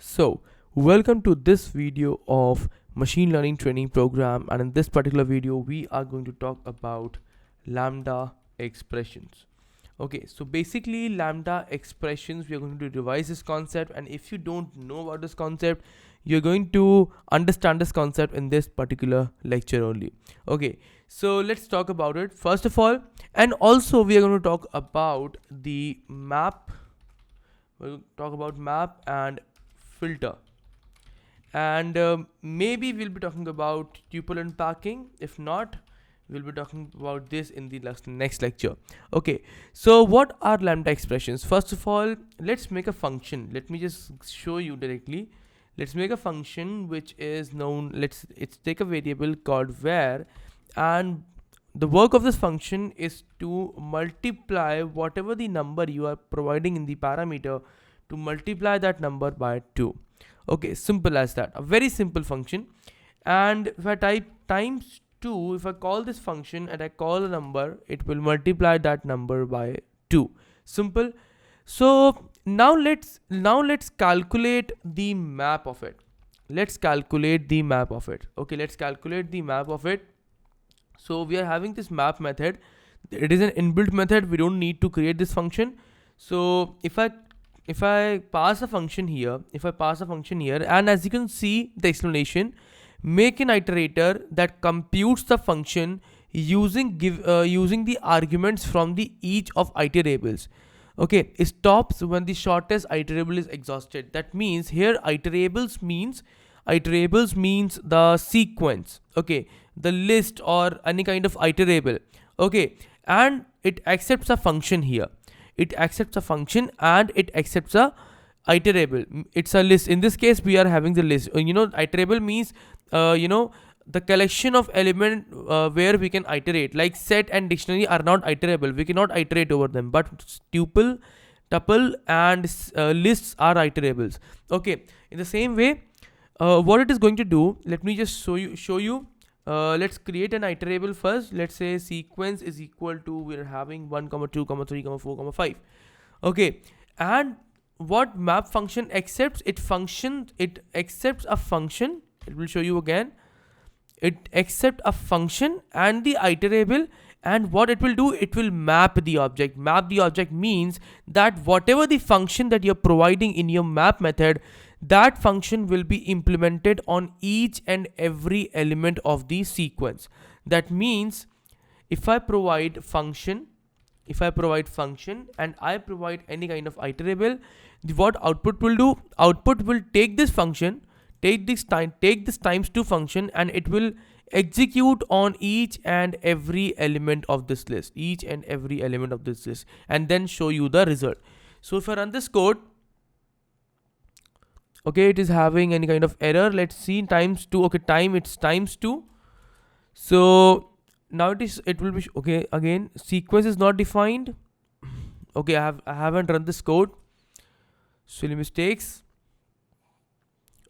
So, welcome to this video of machine learning training program, and in this particular video we are going to talk about lambda expressions. Okay, so basically lambda expressions, we are going to revise this concept, and if you don't know about this concept, you're going to understand this concept in this particular lecture only. Okay, so let's talk about it first of all, and also we are going to talk about the map. We'll talk about map and filter, and maybe we'll be talking about tuple unpacking. If not, we'll be talking about this in the next lecture. Okay, so what are lambda expressions? First of all, let's make a function. Let me just show you directly. Let's make a function which is known, let's take a variable called var, and the work of this function is to multiply whatever the number you are providing in the parameter, to multiply that number by 2. Okay, simple as that, a very simple function. And if I type times 2, if I call this function and I call a number, it will multiply that number by 2. Simple. So now let's calculate the map of it. Let's calculate the map of it. Okay, let's calculate the map of it. So we are having this map method. It is an inbuilt method. We don't need to create this function. So if I pass a function here, and as you can see the explanation, make an iterator that computes the function using the arguments from the each of iterables. Okay, it stops when the shortest iterable is exhausted. That means here iterables means the sequence. Okay, the list or any kind of iterable. Okay, and it accepts a function here. It accepts a function and it accepts a iterable. It's a list. In this case, we are having the list. Iterable means the collection of element where we can iterate. Like set and dictionary are not iterable. We cannot iterate over them. But tuple, and lists are iterables. Okay. In the same way, what it is going to do, let me just show you. Let's create an iterable first. Let's say sequence is equal to, we're having 1, 2, 3, 4, 5. Okay, and what map function accepts? It accepts a function. It will show you again. It accepts a function and the iterable, and what it will do, it will map the object. Map the object means that whatever the function that you're providing in your map method, that function will be implemented on each and every element of the sequence. That means if I provide function and I provide any kind of iterable, what output will do, output will take this function, take this times 2 function, and it will execute on each and every element of this list, and then show you the result. So if I run this code, okay, it is having any kind of error. Let's see, times 2. Okay, it's times 2. So now it will be okay. Again, sequence is not defined. Okay, I haven't run this code. Silly mistakes.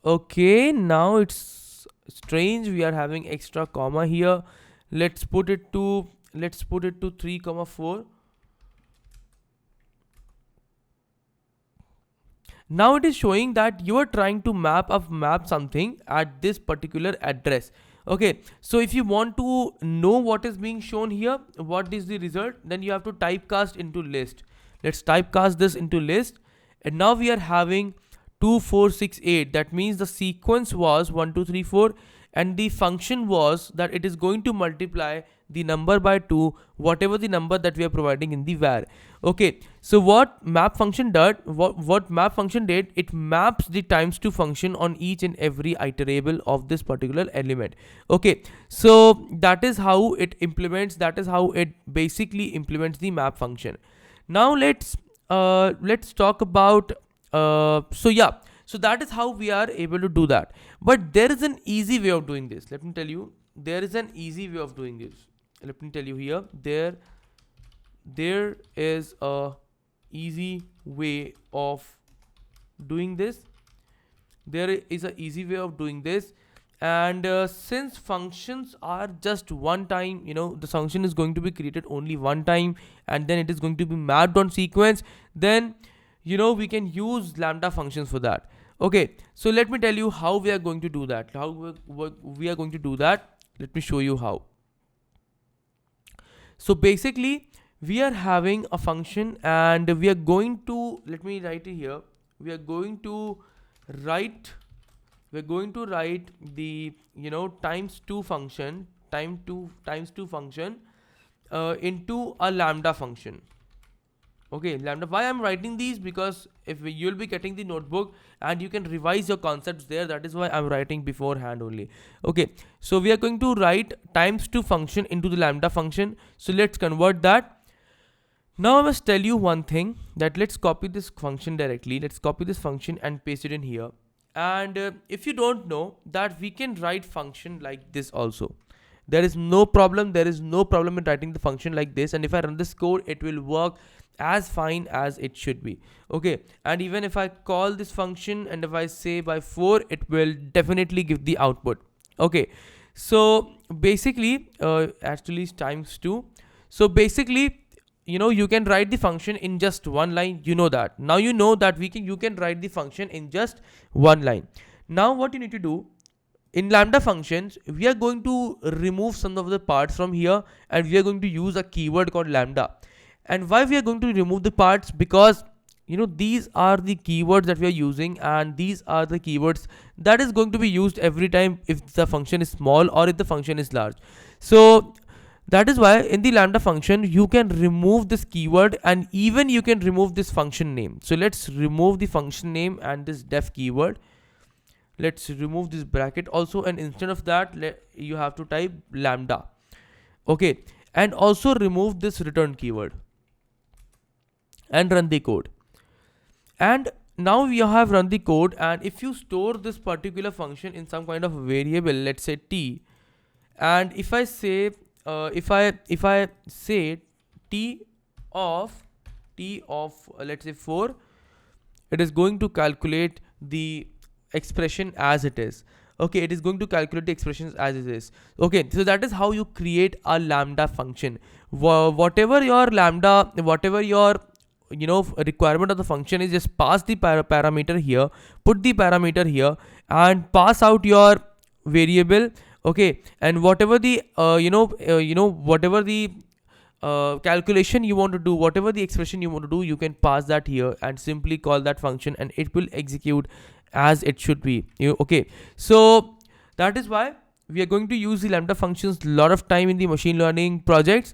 Okay, now it's strange. We are having extra comma here. Let's put it to 3, 4. Now it is showing that you are trying to map something at this particular address. Okay, so if you want to know what is being shown here, what is the result, then you have to typecast into list. Let's typecast this into list, and now we are having 2, 4, 6, 8. That means the sequence was 1, 2, 3, 4, and the function was that it is going to multiply the number by 2, whatever the number that we are providing in the var. Okay, so what map function did, it maps the times 2 function on each and every iterable of this particular element. Okay, so that is how it basically implements the map function. Now let's talk about so that is how we are able to do that. But there is an easy way of doing this. Let me tell you, there is an easy way of doing this. Let me tell you here, there is a easy way of doing this. And since functions are just one time, the function is going to be created only one time, and then it is going to be mapped on sequence, then we can use lambda functions for that. Okay, so let me tell you how we are going to do that. How we are going to do that. Let me show you how. So basically, we are having a function and we are going to, let me write it here. We are going to write, the, times 2 function, times 2 function into a lambda function. Okay, lambda. Why I'm writing these? Because if you'll be getting the notebook and you can revise your concepts there, that is why I'm writing beforehand only. Okay, so we are going to write times 2 function into the lambda function. So let's convert that. Now I must tell you one thing, that let's copy this function directly. Let's copy this function and paste it in here. And if you don't know that, we can write function like this also. There is no problem. There is no problem in writing the function like this. And if I run this code, it will work as fine as it should be. Okay, and even if I call this function and if I say by 4, it will definitely give the output. Okay, so basically actually it's times 2. So basically, you can write the function in just one line. You know that now. You know that you can write the function in just one line. Now what you need to do, in lambda functions, we are going to remove some of the parts from here and we are going to use a keyword called lambda. And why we are going to remove the parts? Because these are the keywords that we are using, and these are the keywords that is going to be used every time if the function is small or if the function is large. So that is why in the lambda function you can remove this keyword, and even you can remove this function name. So let's remove the function name and this def keyword. Let's remove this bracket also, and instead of that you have to type lambda. Okay, and also remove this return keyword and run the code. And now we have run the code, and if you store this particular function in some kind of variable, let's say t, and if I say if I say t of let's say 4, it is going to calculate the expression as it is. Okay, it is going to calculate the expressions as it is. Okay, so that is how you create a lambda function. Whatever your lambda, whatever your requirement of the function is, just pass the parameter here, put the parameter here, and pass out your variable. Okay, and whatever the whatever the calculation you want to do, whatever the expression you want to do, you can pass that here and simply call that function and it will execute as it should be. Okay, so that is why we are going to use the lambda functions a lot of time in the machine learning projects.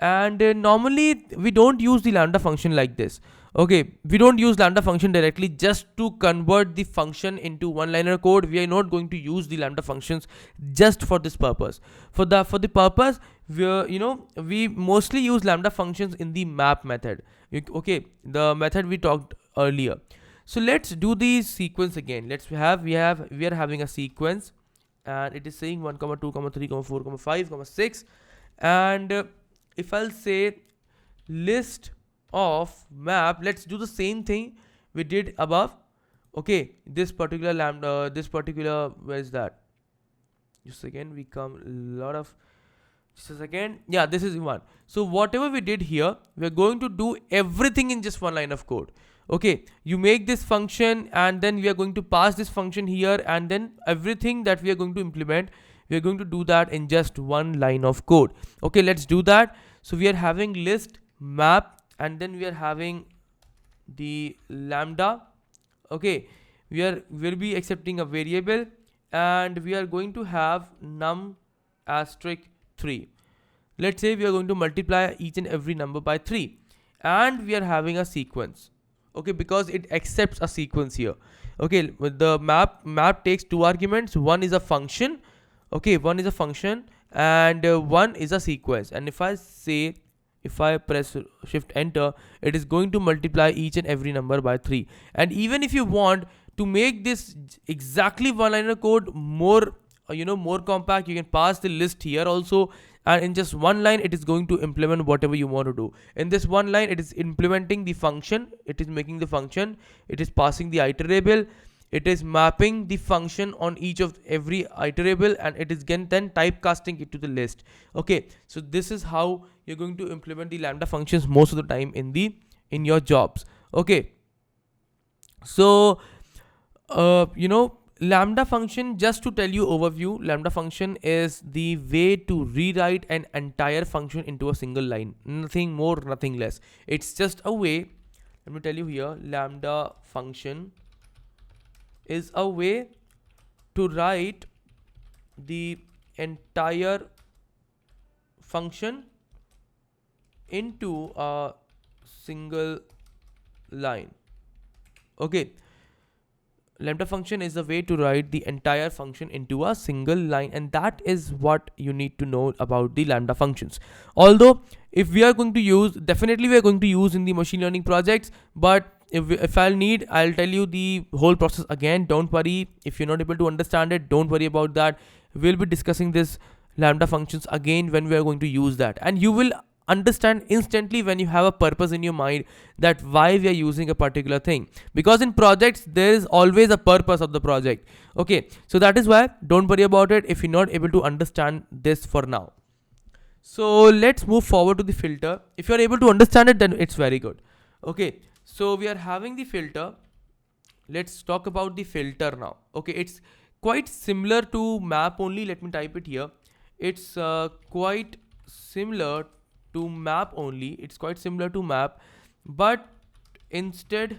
And normally we don't use the lambda function like this. Okay, we don't use lambda function directly just to convert the function into one-liner code. We are not going to use the lambda functions just for this purpose. For the purpose, we mostly use lambda functions in the map method. Okay, the method we talked earlier. So let's do the sequence again. We are having a sequence, and it is saying 1, 2, 3, 4, 5, 6, and if I'll say list of map, let's do the same thing we did above. Okay, this particular lambda, where is that? Just again, we come a lot of, just a second. Yeah, this is one. So whatever we did here, we're going to do everything in just one line of code. Okay, you make this function and then we are going to pass this function here, and then everything that we are going to implement, we are going to do that in just one line of code. Okay, let's do that. So we are having list map, and then we are having the lambda. Okay, we'll be accepting a variable, and we are going to have num asterisk 3. Let's say we are going to multiply each and every number by 3, and we are having a sequence. Okay, because it accepts a sequence here. Okay, with the map takes 2 arguments. One is a function. Okay, one is a function and one is a sequence. And if I press shift enter, it is going to multiply each and every number by 3. And even if you want to make this exactly one-liner code more more compact, you can pass the list here also, and in just one line it is going to implement whatever you want to do. In this one line, it is implementing the function, it is making the function, it is passing the iterable, it is mapping the function on each of every iterable, and it is then typecasting it to the list. Okay, so this is how you're going to implement the lambda functions most of the time in your jobs. Okay, so lambda function, just to tell you overview, lambda function is the way to rewrite an entire function into a single line. Nothing more, nothing less. It's just a way. Let me tell you here, lambda function is a way to write the entire function into a single line. Okay, lambda function is a way to write the entire function into a single line, and that is what you need to know about the lambda functions. Although if we are going to use, definitely we are going to use in the machine learning projects, but if I'll need, I'll tell you the whole process again. Don't worry if you're not able to understand it, don't worry about that. We'll be discussing this lambda functions again when we are going to use that, and you will understand instantly when you have a purpose in your mind that why we are using a particular thing, because in projects there is always a purpose of the project. Okay, so that is why don't worry about it if you're not able to understand this for now. So let's move forward to the filter. If you're able to understand it, then it's very good. Okay, so we are having the filter. Let's talk about the filter now. Okay, it's quite similar to map only. Let me type it here. It's quite similar to map only. It's quite similar to map, but instead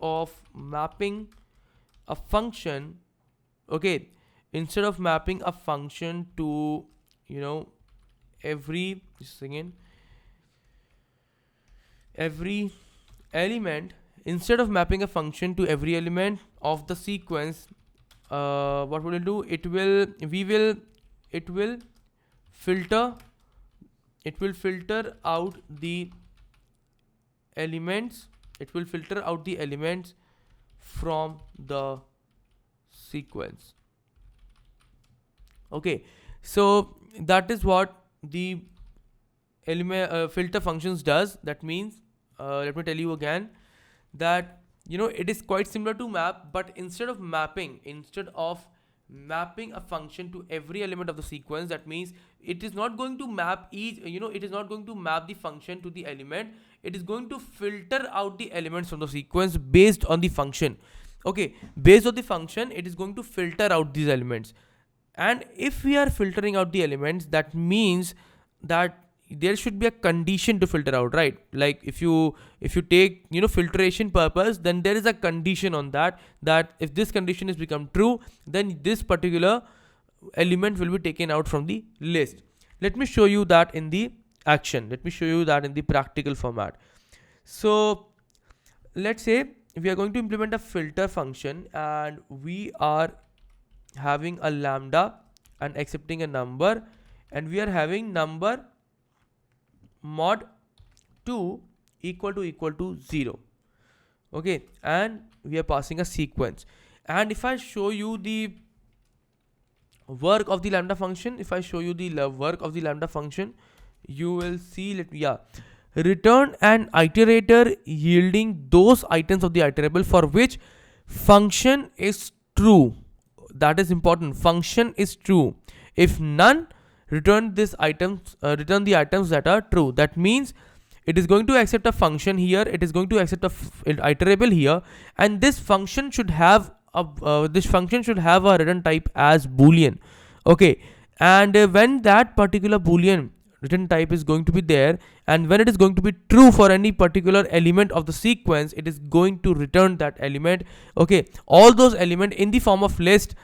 of mapping a function, okay, instead of mapping a function to, every element, instead of mapping a function to every element of the sequence, what will it do? It will filter out the elements. It will filter out the elements from the sequence. Okay, so that is what the element filter functions does. That means, let me tell you again that it is quite similar to map, but instead of mapping a function to every element of the sequence, that means it is not going to map it is not going to map the function to the element. It is going to filter out the elements from the sequence based on the function. Okay, based on the function, it is going to filter out these elements. And if we are filtering out the elements, that means that there should be a condition to filter out, right? Like if you take filtration purpose, then there is a condition on that if this condition is become true, then this particular element will be taken out from the list. Let me show you that in the action. Let me show you that in the practical format. So let's say we are going to implement a filter function, and we are having a lambda and accepting a number, and we are having number mod 2 equal to 0. Okay, and we are passing a sequence. And if I show you the work of the lambda function, you will see, return an iterator yielding those items of the iterable for which function is true. That is important. Function is true. If none, return the items that are true. That means it is going to accept a function here. It is going to accept a iterable here, and this function should have a return type as boolean. Okay, and when that particular boolean return type is going to be there, and when it is going to be true for any particular element of the sequence, it is going to return that element. Okay, all those element in the form of list,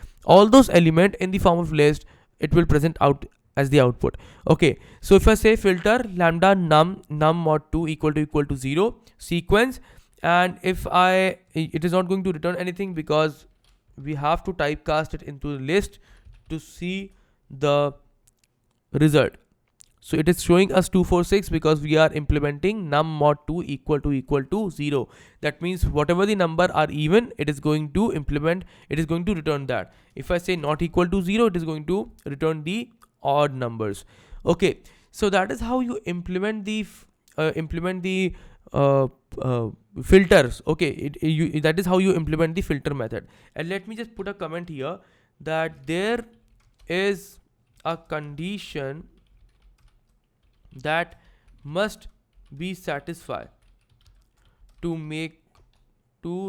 it will present out as the output. Okay, so if I say filter lambda num mod 2 equal to 0 sequence, and if it is not going to return anything because we have to typecast it into the list to see the result. So it is showing us 246 because we are implementing num mod 2 equal to 0. That means whatever the number are even, it is going to return that. If I say not equal to 0, it is going to return the odd numbers. Okay, so that is how you implement the filters. Okay, that is how you implement the filter method. And let me just put a comment here that there is a condition that must be satisfied to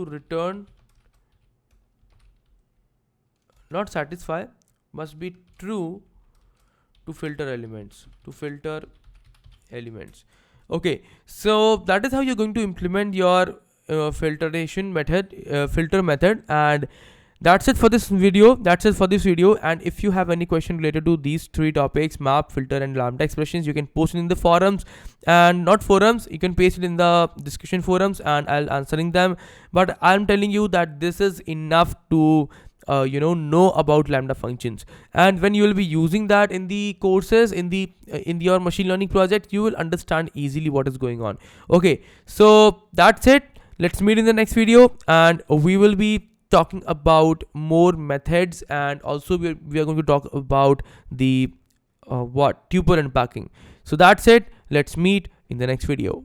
return not satisfy, must be true to filter elements. Okay, so that is how you're going to implement your filter method. And that's it for this video. And if you have any question related to these three topics, map, filter, and lambda expressions, you can post it in the forums, and not forums, you can paste it in the discussion forums, and I'll answering them. But I'm telling you that this is enough to know about lambda functions. And when you will be using that in the courses, in your machine learning project, you will understand easily what is going on. Okay, so that's it. Let's meet in the next video, and we will be talking about more methods, and also we are going to talk about the tuple unpacking. So that's it. Let's meet in the next video.